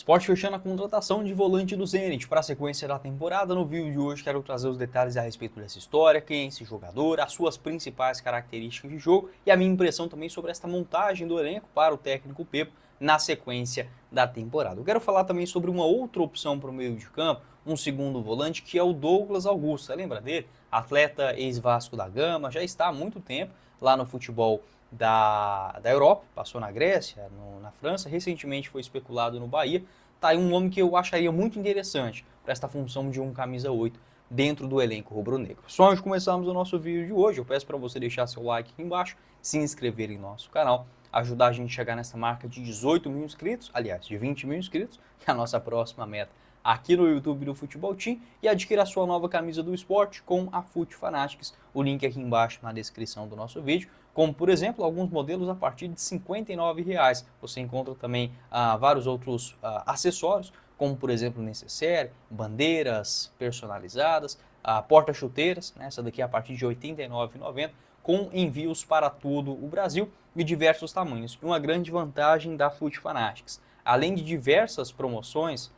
Sport fechando a contratação de volante do Zenit para a sequência da temporada. No vídeo de hoje quero trazer os detalhes a respeito dessa história, quem é esse jogador, as suas principais características de jogo e a minha impressão também sobre esta montagem do elenco para o técnico Pepa na sequência da temporada. Eu quero falar também sobre uma outra opção para o meio de campo, um segundo volante, que é o Douglas Augusto. Lembra dele? Atleta ex-Vasco da Gama, já está há muito tempo lá no futebol da Europa, passou na Grécia, na França, recentemente foi especulado no Bahia. Tá aí um nome que eu acharia muito interessante para esta função de um camisa 8 dentro do elenco rubro-negro. Só antes de começarmos o nosso vídeo de hoje, eu peço para você deixar seu like aqui embaixo, se inscrever em nosso canal, ajudar a gente a chegar nessa marca de 18 mil inscritos, aliás, de 20 mil inscritos, que é a nossa próxima meta aqui no YouTube do Futebol Team, e adquira a sua nova camisa do esporte com a Fut Fanatics, o link aqui embaixo na descrição do nosso vídeo, como por exemplo alguns modelos a partir de R$ 59,00. Você encontra também vários outros acessórios, como por exemplo necessaire, bandeiras personalizadas, porta-chuteiras, né, essa daqui é a partir de R$ 89,90, com envios para todo o Brasil de diversos tamanhos. E uma grande vantagem da Fut Fanatics, além de diversas promoções,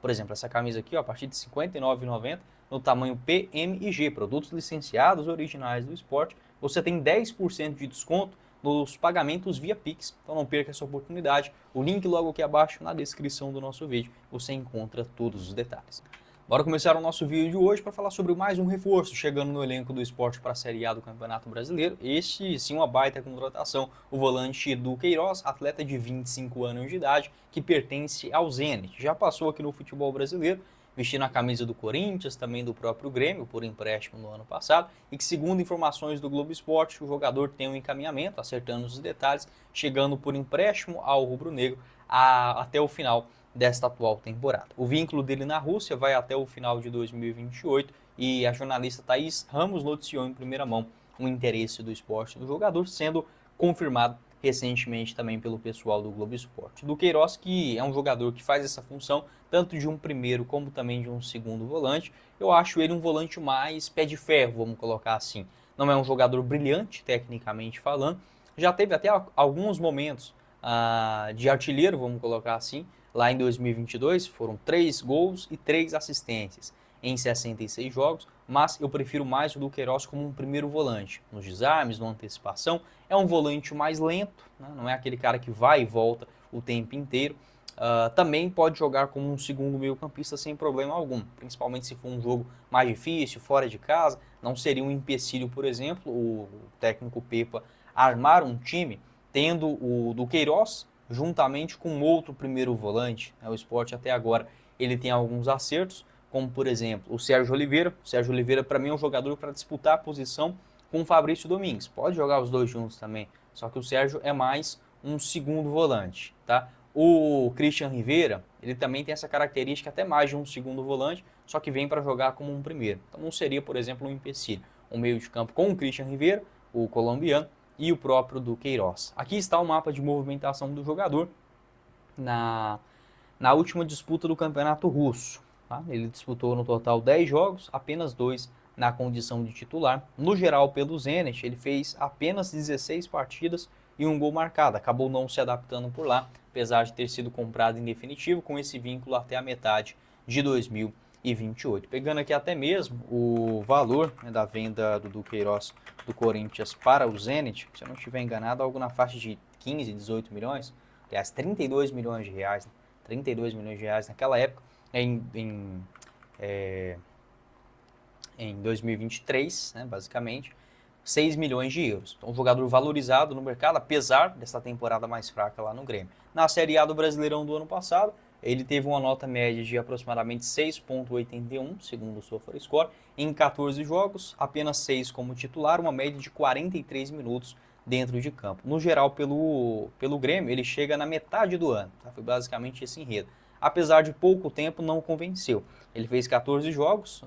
por exemplo, essa camisa aqui, ó, a partir de R$ 59,90, no tamanho P, M e G, produtos licenciados originais do esporte, você tem 10% de desconto nos pagamentos via Pix. Então não perca essa oportunidade. O link logo aqui abaixo na descrição do nosso vídeo, você encontra todos os detalhes. Bora começar o nosso vídeo de hoje para falar sobre mais um reforço chegando no elenco do esporte para a Série A do Campeonato Brasileiro. Este sim uma baita contratação, o volante Edu Queiroz, atleta de 25 anos de idade, que pertence ao Zenit. Já passou aqui no futebol brasileiro, vestindo a camisa do Corinthians, também do próprio Grêmio, por empréstimo no ano passado, e que segundo informações do Globo Esporte, o jogador tem um encaminhamento, acertando os detalhes, chegando por empréstimo ao rubro-negro até o final desta atual temporada. O vínculo dele na Rússia vai até o final de 2028 e a jornalista Thaís Ramos noticiou em primeira mão o interesse do esporte do jogador, sendo confirmado recentemente também pelo pessoal do Globo Esporte. Do Queiroz, que é um jogador que faz essa função tanto de um primeiro como também de um segundo volante, eu acho ele um volante mais pé de ferro, vamos colocar assim. Não é um jogador brilhante, tecnicamente falando, já teve até alguns momentos de artilheiro, vamos colocar assim. Lá em 2022 foram 3 gols e 3 assistências em 66 jogos, mas eu prefiro mais o Duqueiroz como um primeiro volante. Nos desarmes, na antecipação, é um volante mais lento, né? Não é aquele cara que vai e volta o tempo inteiro. Também pode jogar como um segundo meio-campista sem problema algum, principalmente se for um jogo mais difícil, fora de casa. Não seria um empecilho, por exemplo, o técnico Pepa armar um time tendo o Duqueiroz juntamente com outro primeiro volante. O Sport até agora ele tem alguns acertos, como por exemplo o Sérgio Oliveira. O Sérgio Oliveira para mim é um jogador para disputar a posição com o Fabrício Domingues. Pode jogar os dois juntos também, só que o Sérgio é mais um segundo volante, tá? O Christian Rivera, ele também tem essa característica até mais de um segundo volante, só que vem para jogar como um primeiro. Então não seria, por exemplo, um empecilho. Um meio de campo com o Christian Rivera, o colombiano, e o próprio do Queiroz. Aqui está o mapa de movimentação do jogador na última disputa do Campeonato Russo. Tá? Ele disputou no total 10 jogos, apenas 2 na condição de titular. No geral, pelo Zenit, ele fez apenas 16 partidas e um gol marcado. Acabou não se adaptando por lá, apesar de ter sido comprado em definitivo, com esse vínculo até a metade de 2028. Pegando aqui até mesmo o valor, né, da venda do Duqueiroz do Corinthians para o Zenit, se eu não estiver enganado, algo na faixa de 15, 18 milhões, aliás, 32 milhões de reais, né? 32 milhões de reais naquela época, em 2023, né, basicamente, 6 milhões de euros. Então, um jogador valorizado no mercado, apesar dessa temporada mais fraca lá no Grêmio. Na Série A do Brasileirão do ano passado, ele teve uma nota média de aproximadamente 6,81, segundo o SofaScore, em 14 jogos, apenas 6 como titular, uma média de 43 minutos dentro de campo. No geral, pelo Grêmio, ele chega na metade do ano, tá? Foi basicamente esse enredo. Apesar de pouco tempo, não convenceu. Ele fez 14 jogos,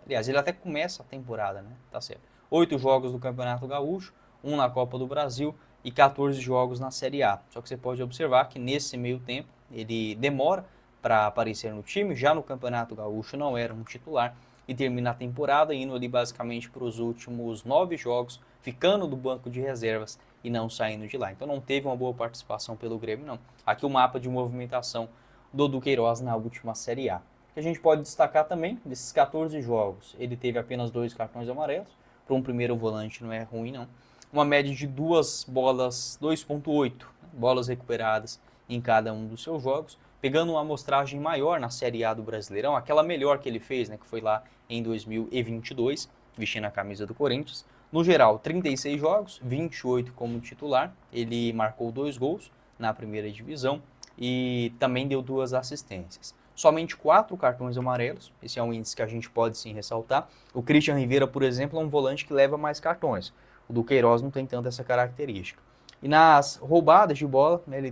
aliás, ele até começa a temporada, né? Tá certo. 8 jogos do Campeonato Gaúcho, 1 na Copa do Brasil e 14 jogos na Série A. Só que você pode observar que nesse meio tempo, ele demora para aparecer no time, já no Campeonato Gaúcho não era um titular, e termina a temporada indo ali basicamente para os últimos 9 jogos, ficando do banco de reservas e não saindo de lá. Então não teve uma boa participação pelo Grêmio, não. Aqui o mapa de movimentação do Duqueiroz na última Série A. O que a gente pode destacar também, desses 14 jogos, ele teve apenas 2 cartões amarelos, para um primeiro volante não é ruim não. Uma média de 2 bolas, 2,8 bolas recuperadas em cada um dos seus jogos, pegando uma amostragem maior na Série A do Brasileirão, aquela melhor que ele fez, né, que foi lá em 2022, vestindo a camisa do Corinthians. No geral, 36 jogos, 28 como titular, ele marcou 2 gols na primeira divisão e também deu 2 assistências. Somente 4 cartões amarelos, esse é um índice que a gente pode sim ressaltar. O Christian Rivera, por exemplo, é um volante que leva mais cartões. O Duqueiroz não tem tanto essa característica. E nas roubadas de bola, né, ele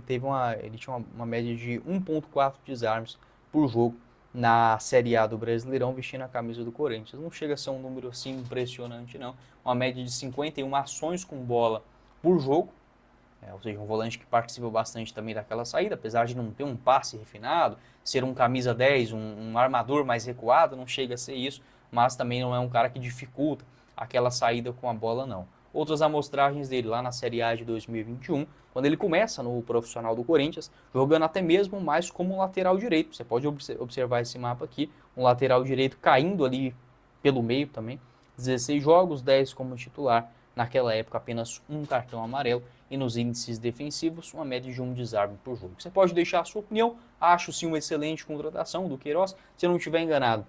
tinha uma média de 1,4 desarmes por jogo na Série A do Brasileirão, vestindo a camisa do Corinthians. Não chega a ser um número assim impressionante, não. Uma média de 51 ações com bola por jogo, ou seja, um volante que participa bastante também daquela saída, apesar de não ter um passe refinado, ser um camisa 10, um armador mais recuado, não chega a ser isso, mas também não é um cara que dificulta aquela saída com a bola, não. Outras amostragens dele lá na Série A de 2021, quando ele começa no profissional do Corinthians, jogando até mesmo mais como um lateral direito. Você pode observar esse mapa aqui, um lateral direito caindo ali pelo meio também. 16 jogos, 10 como titular. Naquela época, apenas um cartão amarelo. E nos índices defensivos, uma média de 1 desarme por jogo. Você pode deixar a sua opinião. Acho sim uma excelente contratação do Queiroz. Se eu não estiver enganado,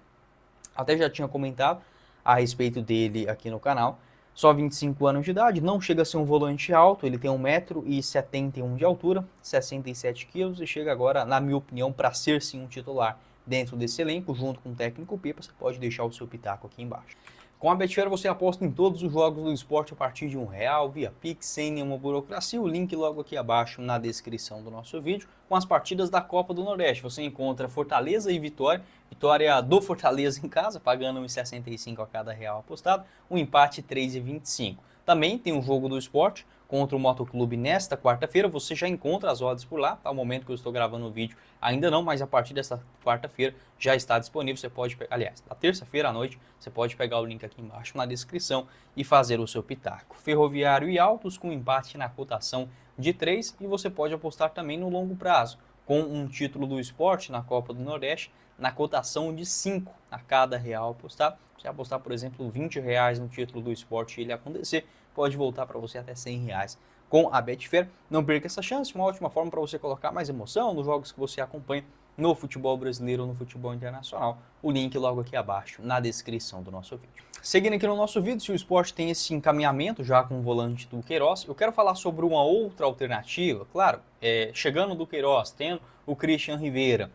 até já tinha comentado a respeito dele aqui no canal. Só 25 anos de idade, não chega a ser um volante alto, ele tem 1,71 m de altura, 67 kg e chega agora, na minha opinião, para ser sim um titular dentro desse elenco, junto com o técnico Pepa. Você pode deixar o seu pitaco aqui embaixo. Com a Betfair você aposta em todos os jogos do esporte a partir de R$1 via Pix, sem nenhuma burocracia. O link logo aqui abaixo na descrição do nosso vídeo, com as partidas da Copa do Nordeste. Você encontra Fortaleza e Vitória. Vitória do Fortaleza em casa, pagando 1,65 a cada real apostado. Um empate 3,25. Também tem um jogo do esporte contra o Motoclube nesta quarta-feira. Você já encontra as odds por lá. Ao momento que eu estou gravando o vídeo, ainda não, mas a partir dessa quarta-feira já está disponível. Você pode, aliás, na terça-feira à noite, você pode pegar o link aqui embaixo na descrição e fazer o seu pitaco. Ferroviário e Altos com empate na cotação de 3 e você pode apostar também no longo prazo, com um título do esporte na Copa do Nordeste na cotação de 5 a cada real apostado. Se apostar, por exemplo, R$20 no título do esporte e ele acontecer, pode voltar para você até R$100 com a Betfair. Não perca essa chance, uma ótima forma para você colocar mais emoção nos jogos que você acompanha no futebol brasileiro ou no futebol internacional. O link logo aqui abaixo na descrição do nosso vídeo. Seguindo aqui no nosso vídeo, se o esporte tem esse encaminhamento já com o volante do Queiroz, eu quero falar sobre uma outra alternativa. Claro, chegando do Queiroz, tendo o Christian Rivera,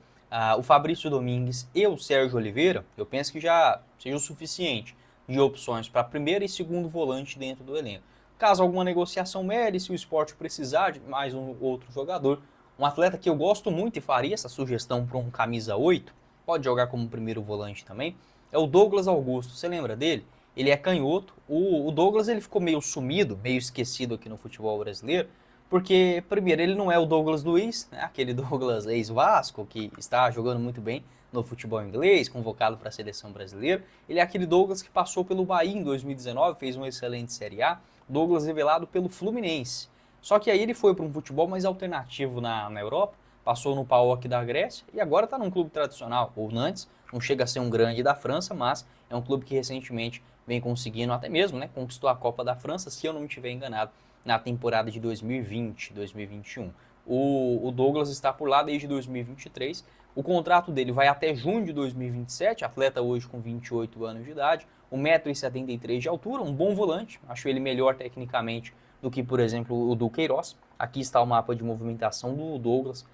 o Fabrício Domingues e o Sérgio Oliveira, eu penso que já seja o suficiente de opções para primeiro e segundo volante dentro do elenco. Caso alguma negociação mere, se o esporte precisar de mais um outro jogador, um atleta que eu gosto muito e faria essa sugestão para um camisa 8, pode jogar como primeiro volante também, é o Douglas Augusto. Você lembra dele? Ele é canhoto. O Douglas ele ficou meio sumido, meio esquecido aqui no futebol brasileiro, porque, primeiro, ele não é o Douglas Luiz, né? Aquele Douglas ex-Vasco, que está jogando muito bem no futebol inglês, convocado para a seleção brasileira. Ele é aquele Douglas que passou pelo Bahia em 2019, fez uma excelente Série A. Douglas revelado pelo Fluminense. Só que aí ele foi para um futebol mais alternativo na Europa, passou no PAOK da Grécia e agora está num clube tradicional, ou Nantes. Não chega a ser um grande da França, mas é um clube que recentemente vem conseguindo até mesmo, né? Conquistou a Copa da França, se eu não me estiver enganado, na temporada de 2020, 2021. O Douglas está por lá desde 2023. O contrato dele vai até junho de 2027, atleta hoje com 28 anos de idade, 1,73 m de altura, um bom volante. Acho ele melhor tecnicamente do que, por exemplo, o do Queiroz. Aqui está o mapa de movimentação do Douglas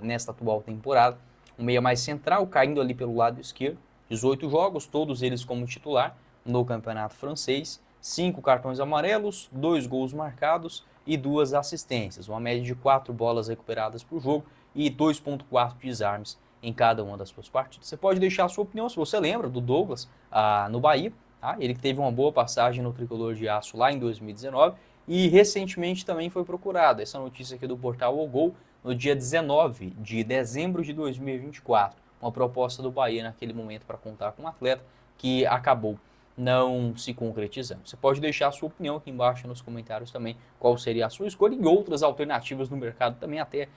nesta atual temporada. Um meia mais central, caindo ali pelo lado esquerdo. 18 jogos, todos eles como titular no campeonato francês. 5 cartões amarelos, 2 gols marcados e 2 assistências. Uma média de 4 bolas recuperadas por jogo e 2,4 desarmes em cada uma das suas partidas. Você pode deixar a sua opinião se você lembra do Douglas no Bahia. Ele que teve uma boa passagem no Tricolor de Aço lá em 2019 e recentemente também foi procurado. Essa notícia aqui do portal O Gol, no dia 19 de dezembro de 2024. Uma proposta do Bahia naquele momento para contar com um atleta que acabou não se concretizando. Você pode deixar a sua opinião aqui embaixo nos comentários também, qual seria a sua escolha e outras alternativas no mercado também até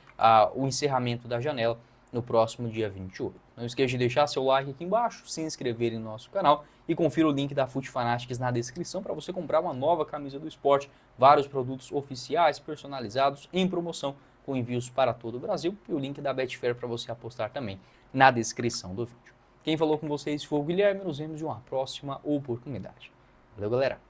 o encerramento da janela no próximo dia 28. Não esqueça de deixar seu like aqui embaixo, se inscrever no nosso canal e confira o link da FUT Fanatics na descrição para você comprar uma nova camisa do esporte, vários produtos oficiais personalizados em promoção com envios para todo o Brasil e o link da Betfair para você apostar também na descrição do vídeo. Quem falou com vocês foi o Guilherme, nos vemos em uma próxima oportunidade. Valeu, galera!